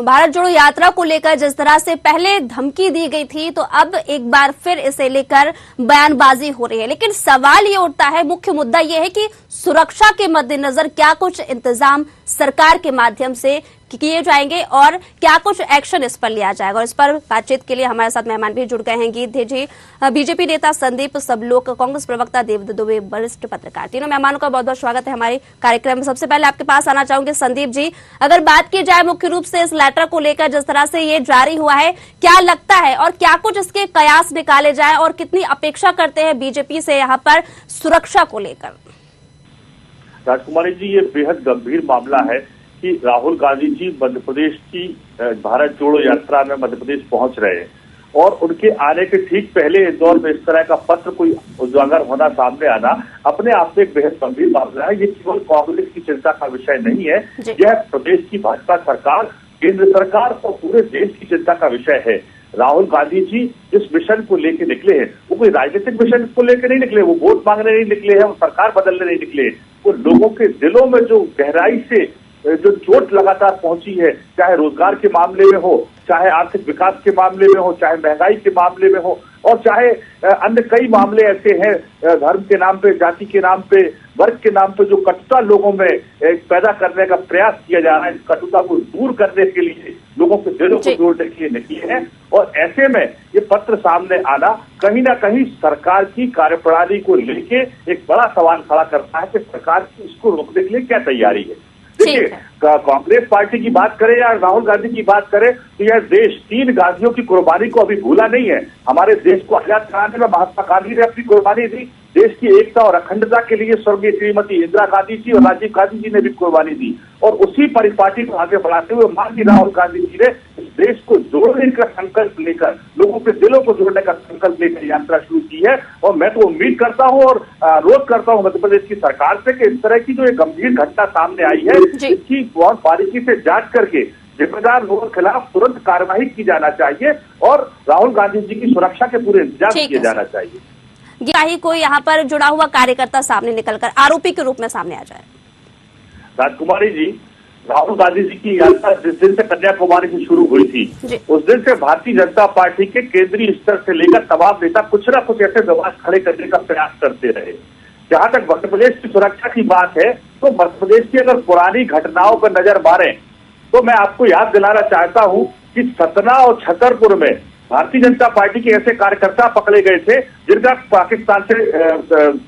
भारत जोड़ो यात्रा को लेकर जिस तरह से पहले धमकी दी गई थी, तो अब एक बार फिर इसे लेकर बयानबाजी हो रही है। लेकिन सवाल ये उठता है, मुख्य मुद्दा ये है कि सुरक्षा के मद्देनजर क्या कुछ इंतजाम सरकार के माध्यम से किए जाएंगे और क्या कुछ एक्शन इस पर लिया जाएगा। और इस पर बातचीत के लिए हमारे साथ मेहमान भी जुड़ गए हैं। गीत जी, बीजेपी नेता संदीप सबलोक, कांग्रेस प्रवक्ता देवदत्त दुबे, वरिष्ठ पत्रकार, तीनों मेहमानों का बहुत बहुत स्वागत है हमारे कार्यक्रम में। सबसे पहले आपके पास आना चाहूंगे संदीप जी, अगर बात की जाए मुख्य रूप से इस लेटर को लेकर जिस तरह से ये जारी हुआ है, क्या लगता है और क्या कुछ इसके कयास निकाले जाए और कितनी अपेक्षा करते हैं बीजेपी से यहाँ पर सुरक्षा को लेकर? राजकुमारी जी, ये बेहद गंभीर मामला है कि राहुल गांधी जी मध्य प्रदेश की भारत जोड़ो यात्रा में मध्य प्रदेश पहुंच रहे हैं और उनके आने के ठीक पहले इंदौर में इस तरह का पत्र कोई उजागर होना, सामने आना अपने आप में एक बेहद गंभीर मामला है। ये केवल कांग्रेस की चिंता का विषय नहीं है, यह प्रदेश की भाजपा सरकार, केंद्र सरकार और पूरे देश की चिंता का विषय है। राहुल गांधी जी जिस मिशन को लेकर निकले हैं, वो कोई राजनीतिक मिशन को लेकर नहीं निकले, वो वोट मांगने नहीं निकले हैं, वो सरकार बदलने नहीं निकले, वो लोगों के दिलों में जो गहराई से जो चोट लगातार पहुंची है, चाहे रोजगार के मामले में हो, चाहे आर्थिक विकास के मामले में हो, चाहे महंगाई के मामले में हो और चाहे अन्य कई मामले ऐसे हैं, धर्म के नाम पे, जाति के नाम पे, वर्ग के नाम पे जो कटुता लोगों में पैदा करने का प्रयास किया जा रहा है, इस कटुता को दूर करने के लिए लोगों के दिलों को जोड़ने के लिए निकले हैं। और ऐसे में ये पत्र सामने आना कहीं ना कहीं सरकार की कार्यप्रणाली को लेके एक बड़ा सवाल खड़ा करता है कि सरकार की इसको रोकने के लिए क्या तैयारी है। देखिए, कांग्रेस पार्टी की बात करें या राहुल गांधी की बात करें तो यह देश 3 गांधियों की कुर्बानी को अभी भूला नहीं है। हमारे देश को आजाद कराने में महात्मा गांधी ने अपनी कुर्बानी दी, देश की एकता और अखंडता के लिए स्वर्गीय श्रीमती इंदिरा गांधी जी और राजीव गांधी जी ने भी कुर्बानी दी और उसी परिपाटी को आगे बढ़ाते हुए माननीय राहुल गांधी जी ने इस देश को जोड़ने का संकल्प लेकर, लोगों के दिलों को जोड़ने का संकल्प लेकर यात्रा शुरू की है। और मैं तो उम्मीद करता हूं और अनुरोध करता हूं मध्य प्रदेश की सरकार से कि इस तरह की जो एक गंभीर घटना सामने आई है, इसकी बहुत बारीकी से जांच करके जिम्मेदार लोगों के खिलाफ तुरंत कार्रवाई की जाना चाहिए और राहुल गांधी जी की सुरक्षा के पूरे इंतजाम किए जाना चाहिए। ही कोई यहाँ पर जुड़ा हुआ कार्यकर्ता सामने निकलकर आरोपी के रूप में सामने आ जाए। राजकुमारी जी, राहुल गांधी जी की यात्रा जिस दिन से कन्याकुमारी से शुरू हुई थी, उस दिन से भारतीय जनता पार्टी के केंद्रीय स्तर से लेकर तमाम नेता कुछ न कुछ ऐसे विवाद खड़े करने का प्रयास करते रहे। जहां तक मध्य प्रदेश की सुरक्षा की बात है, तो मध्य प्रदेश की अगर पुरानी घटनाओं पर नजर मारें तो मैं आपको याद दिलाना चाहता हूं कि सतना और छतरपुर में भारतीय जनता पार्टी के ऐसे कार्यकर्ता पकड़े गए थे जिनका पाकिस्तान से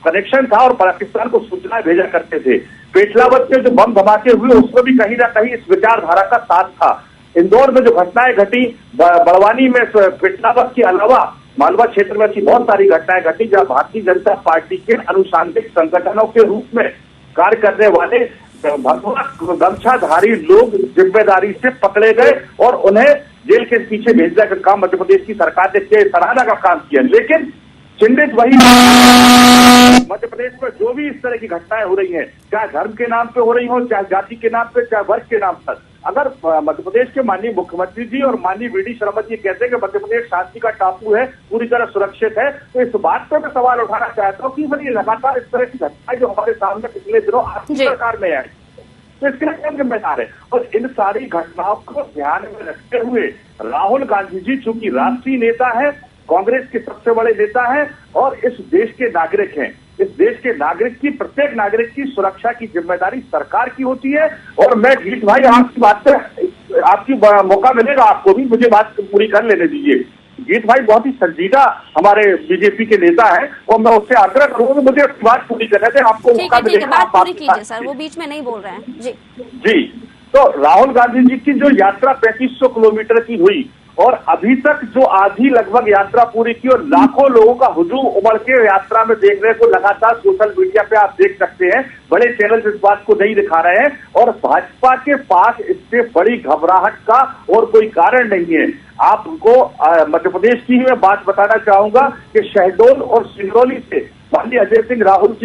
कनेक्शन था और पाकिस्तान को सूचनाएं भेजा करते थे। पेटलावत के जो बम धमाके हुए उसमें भी कहीं ना कहीं इस विचारधारा का साथ था। इंदौर में जो घटनाएं घटी, बड़वानी में पेटलावत के अलावा मालवा क्षेत्र में ऐसी बहुत सारी घटनाएं घटी जहां भारतीय जनता पार्टी के अनुसांगिक संगठनों के रूप में कार्य करने वाले भगवा गमछाधारी लोग जिम्मेदारी से पकड़े गए और उन्हें जेल के पीछे भेजने का काम मध्य प्रदेश की सरकार ने किया, सराहना का काम किया। लेकिन चिंतित वही मध्य प्रदेश में जो भी इस तरह की घटनाएं हो रही हैं, चाहे धर्म के नाम पे हो रही हो, चाहे जाति के नाम पे, चाहे वर्ग के नाम पर, अगर मध्य प्रदेश के माननीय मुख्यमंत्री जी और माननीय वी.डी. शर्मा जी कहते हैं कि मध्य प्रदेश शांति का टापू है, पूरी तरह सुरक्षित है, तो इस बात पर मैं सवाल उठाना चाहता हूँ कि ये लगातार इस तरह की घटनाएं जो हमारे सामने पिछले दिनों आपकी सरकार में आई, तो इसके लिए कौन जिम्मेदार है? और इन सारी घटनाओं को ध्यान में रखते हुए राहुल गांधी जी चूंकि राष्ट्रीय नेता है, कांग्रेस के सबसे बड़े नेता हैं और इस देश के नागरिक हैं, इस देश के नागरिक की, प्रत्येक नागरिक की सुरक्षा की जिम्मेदारी सरकार की होती है। और मैं गीत भाई आपकी बात पे आपकी मौका मिलेगा, आपको भी मुझे बात पूरी कर लेने दीजिए। गीत भाई बहुत ही संजीदा हमारे बीजेपी के नेता है और मैं उससे आग्रह करूंगा कि मुझे बात पूरी करने दें, आपको मौका मिलेगा। बात पूरी कीजिए सर, वो बीच में नहीं बोल रहे हैं। जी, तो राहुल गांधी जी की जो यात्रा 3500 किलोमीटर की हुई और अभी तक जो आधी लगभग यात्रा पूरी की और लाखों लोगों का हुजूम उमड़ के यात्रा में देखने को लगातार सोशल मीडिया पे आप देख सकते हैं। बड़े चैनल इस बात को नहीं दिखा रहे हैं और भाजपा के पास इससे बड़ी घबराहट का और कोई कारण नहीं है। आपको मध्य प्रदेश की ही मैं बात बताना चाहूंगा कि शहडोल और सिंगरौली से माननीय अजय सिंह राहुल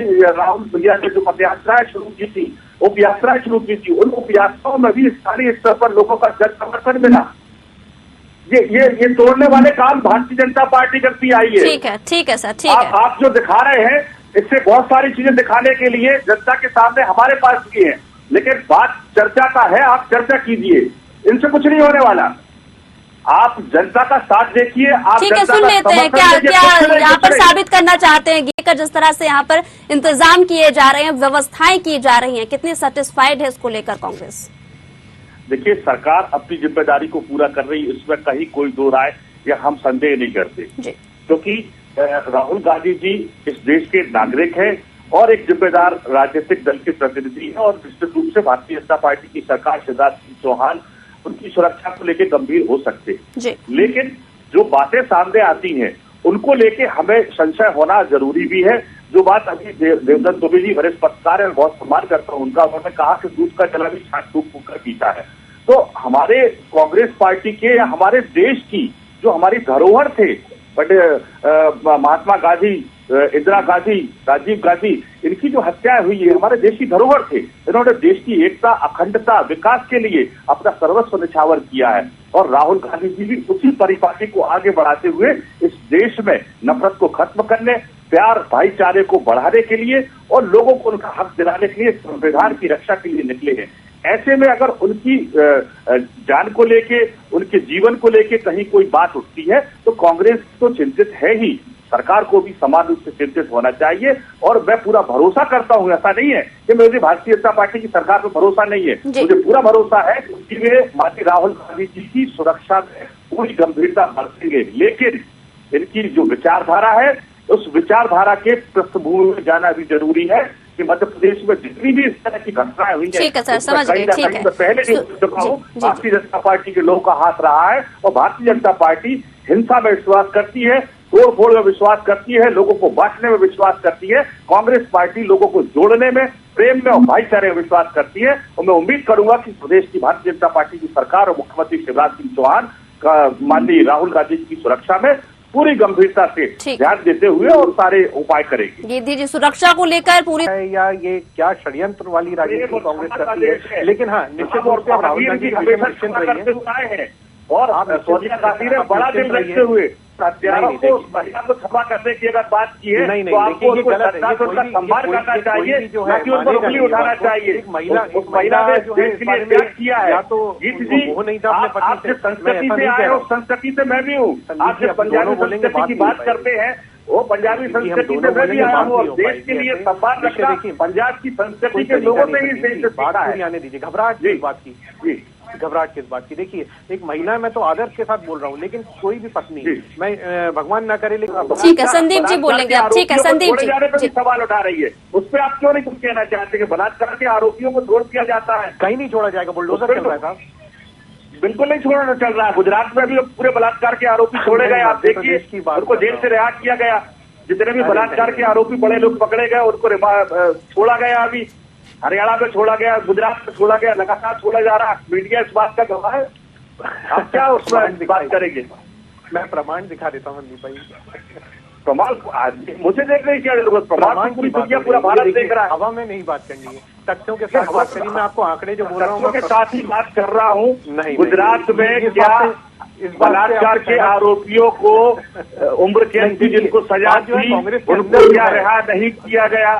भैया ने जो पद यात्राएं शुरू की थी, उप यात्राएं शुरू की थी, उन उप यात्राओं में भी स्थानीय स्तर पर लोगों का जन समर्थन मिला। ये तोड़ने वाले काम भारतीय जनता पार्टी करती आई है। ठीक है सर, ठीक है। आप जो दिखा रहे हैं इससे बहुत सारी चीजें दिखाने के लिए जनता के सामने हमारे पास भी है, लेकिन बात चर्चा का है, आप चर्चा कीजिए। इनसे कुछ नहीं होने वाला। आप जनता का साथ देखिए, आप ठीक है, सुन लेते हैं। क्या यहाँ पर साबित करना चाहते हैं कि जिस तरह से यहाँ पर इंतजाम किए जा रहे हैं, व्यवस्थाएं की जा रही हैं, कितनी सेटिस्फाइड है इसको लेकर कांग्रेस? देखिए, सरकार अपनी जिम्मेदारी को पूरा कर रही है, इसमें कहीं कोई दो राय या हम संदेह नहीं करते, क्योंकि राहुल गांधी जी इस देश के नागरिक हैं और एक जिम्मेदार राजनीतिक दल के प्रतिनिधि हैं और निश्चित रूप से भारतीय जनता पार्टी की सरकार शिवराज सिंह चौहान उनकी सुरक्षा को लेकर गंभीर हो सकते हैं। लेकिन जो बातें सामने आती हैं उनको लेके हमें संशय होना जरूरी भी है। जो बात अभी देवदत्त दुबे जी वरिष्ठ पत्रकार है, बहुत सम्मान करता हूं उनका, उन्होंने कहा कि दूध का जला भी छाछ फूंक फूंक कर पीता है। तो हमारे कांग्रेस पार्टी के या हमारे देश की जो हमारी धरोहर थे, बट महात्मा गांधी, इंदिरा गांधी, राजीव गांधी, इनकी जो हत्याएं हुई है हमारे देश की धरोहर थे। इन्होंने देश की एकता, अखंडता, विकास के लिए अपना सर्वस्व निछावर किया है और राहुल गांधी जी भी उसी परिपाटी को आगे बढ़ाते हुए इस देश में नफरत को खत्म करने, प्यार भाईचारे को बढ़ाने के लिए और लोगों को उनका हक दिलाने के लिए संविधान की रक्षा के लिए निकले हैं। ऐसे में अगर उनकी जान को लेके, उनके जीवन को लेके कहीं कोई बात उठती है तो कांग्रेस तो चिंतित है ही, सरकार को भी समान रूप से चिंतित होना चाहिए। और मैं पूरा भरोसा करता हूं, ऐसा नहीं है कि मुझे भारतीय जनता पार्टी की सरकार पर भरोसा नहीं है, मुझे पूरा भरोसा है कि वे माननीय राहुल गांधी जी की सुरक्षा में पूरी गंभीरता बरतेंगे। लेकिन इनकी जो विचारधारा है उस विचारधारा के पृष्ठभूमि में जाना भी जरूरी है कि मध्य प्रदेश में जितनी भी इस तरह की घटनाएं हुई हैं, ठीक है सर, समझ गए, ठीक है। पहले भी चुका हूँ, भारतीय जनता पार्टी के लोगों का हाथ रहा है और भारतीय जनता पार्टी हिंसा में विश्वास करती है, तोड़ फोड़ में विश्वास करती है, लोगों को बांटने में विश्वास करती है। कांग्रेस पार्टी लोगों को जोड़ने में, प्रेम में और भाईचारे में विश्वास करती है और मैं उम्मीद करूंगा कि प्रदेश की भारतीय जनता पार्टी की सरकार और मुख्यमंत्री शिवराज सिंह चौहान का माननीय राहुल गांधी की सुरक्षा में पूरी गंभीरता से ध्यान देते हुए और सारे उपाय करेगी। ये दीजिए, सुरक्षा को लेकर पूरी या ये क्या षड्यंत्र वाली राजनीति कांग्रेस करती है। लेकिन हाँ, निश्चित रूप से राहुल गांधी हमेशा निश्चिंत है और सोनिया गांधी ने बड़ा दिल रखते हुए हत्यारों को, महिला को क्षमा करने की अगर बात की है तो आपको उनको सम्मान करना चाहिए, न कि उन पर उंगली उठाना चाहिए। उस महिला ने देश के लिए त्याग किया है। गीत जी, आप जिस संस्कृति से आए हो संस्कृति से मैं भी हूँ। आप जब पंजाबी संस्कृति की बात करते हैं वो पंजाबी संस्कृति से मैं भी आया हूँ और देश के लिए सम्मान रखना पंजाब की संस्कृति के लोगों से ही सीखा है। आने दीजिए, घबराहट किस बात की? जी, घबराहट किस बात की? देखिए, एक महिला, मैं तो आदर्श के साथ बोल रहा हूँ, लेकिन कोई भी पत्नी, मैं भगवान ना करे, लेकिन ठीक है संदीप जी बोलेंगे आप। ठीक है संदीप जी, सवाल उठा रही है, उस पर आप क्यों नहीं कुछ कहना चाहते कि बलात्कार के आरोपियों को छोड़ दिया जाता है? कहीं नहीं छोड़ा जाएगा, बुलडोजर चल रहा है साहब। बिल्कुल नहीं छोड़ना चल रहा है। गुजरात में भी पूरे बलात्कार के आरोपी छोड़े गए, आप देखिए, उनको जेल से रिहा किया गया। जितने भी बलात्कार के आरोपी बड़े लोग पकड़े गए उनको छोड़ा गया। अभी हरियाणा में छोड़ा गया, गुजरात में छोड़ा गया, लगातार छोड़ा जा रहा है। मीडिया इस बात का गवाह है। आप क्या उसमें बात करेंगे? मैं प्रमाण दिखा देता हूँ संदीप भाई। प्रमाण मुझे देखने की क्या जरूरत? प्रमाण पूरी दुनिया, पूरा भारत देख रहा है। हवा में नहीं बात करनी है, तथ्यों के साथ बात करनी। मैं आपको आंकड़े जो बोल रहा हूँ के साथ ही बात कर रहा हूँ। गुजरात में क्या इस बलात्कार के आरोपियों को उम्र कैद की जिनको सजा थी उनको क्या रिहा नहीं किया गया?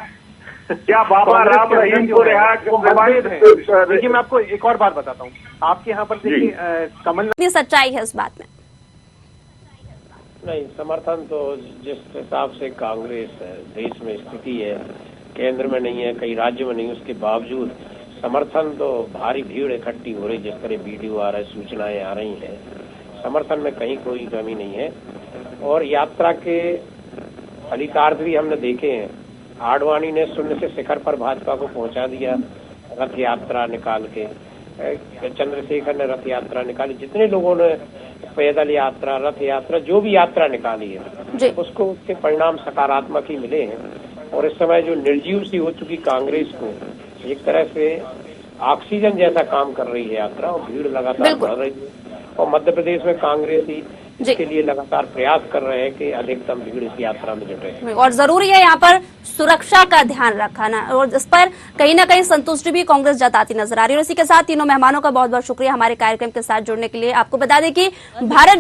क्या बाबा राम रहीम को रिहा? देखिए, मैं आपको एक और बात बताता हूँ। आपके यहाँ पर देखिए कमलनाथ, सच्चाई है इस बात में? नहीं, समर्थन तो जिस हिसाब से कांग्रेस देश में स्थिति है, केंद्र में नहीं है, कई राज्यों में नहीं, उसके बावजूद समर्थन तो भारी भीड़ इकट्ठी हो रही। जिस तरह वीडियो आ रहा है, सूचनाएं आ रही हैं, समर्थन में कहीं कोई कमी नहीं है। और यात्रा के फलितार्थ भी हमने देखे हैं। आडवाणी ने शून्य से शिखर पर भाजपा को पहुंचा दिया, रथ यात्रा निकाल के। चंद्रशेखर ने रथ यात्रा निकाली। जितने लोगों ने पैदल यात्रा, रथ यात्रा, जो भी यात्रा निकाली है, उसको उसके परिणाम सकारात्मक ही मिले हैं। और इस समय जो निर्जीव सी हो चुकी कांग्रेस को एक तरह से ऑक्सीजन जैसा काम कर रही है यात्रा, और भीड़ लगातार बढ़ रही है। और मध्य प्रदेश में कांग्रेस ही इसके लिए लगातार प्रयास कर रहे हैं कि अधिकतम भीड़ इस यात्रा में जुटे। और जरूरी है यहाँ पर सुरक्षा का ध्यान रखना, और इस पर कहीं ना कहीं संतुष्टि भी कांग्रेस जताती नजर आ रही है। और इसी के साथ तीनों मेहमानों का बहुत बहुत शुक्रिया हमारे कार्यक्रम के साथ जुड़ने के लिए। आपको बता दें कि भारत